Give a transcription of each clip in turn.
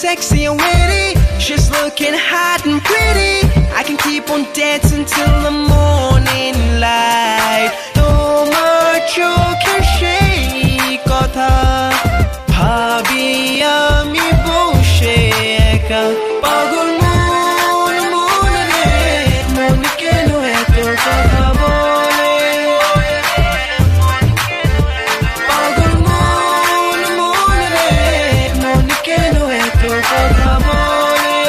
sexy and witty. She's looking hot and pretty. I can keep on dancing till the morning light. তোমার চোখের সেই কথা ভাবি আমি বসে একা। পাগল মন মন রে, মন কেন এত কথা বলে? পাগল মন মন রে, মন কেন এত কথা বলে?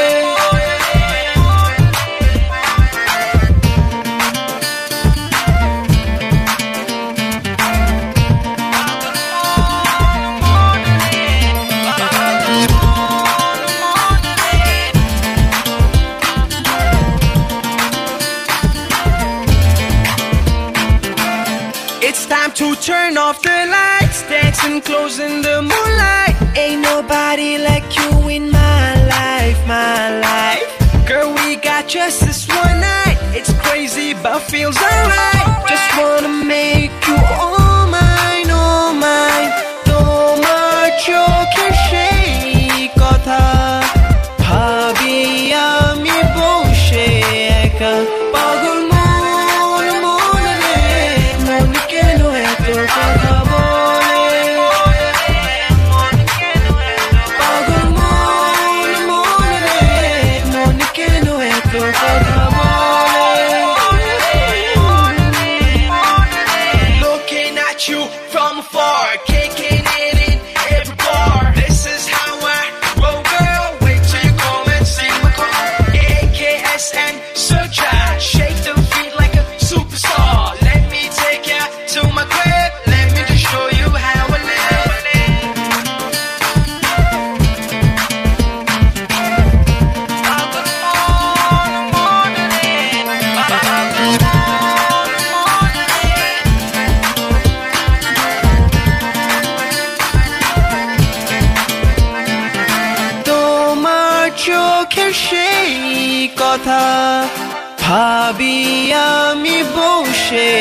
It's time to turn off the lights, dancing close in the moonlight. Ain't nobody like you in my life, my life. Girl, we got just this one night. It's crazy but feels alright. Just wanna make you all mine, all mine. তোমার চোখের সেই কথা ভাবি আমি বসে একা। পাগল মন মন রে, মন কেন এত কথা বলে? পাগল মন মন রে, মন কেন এত কথা বলে? Looking at you from afar, kicking it in every bar. This is how I roll, girl. Wait till you come and see my car. AKS and Searcha, shake the feet like a superstar. Let me take you to my crib. Let me just show you how I live. তোমার চোখের সেই কথা ভাবি আমি বসে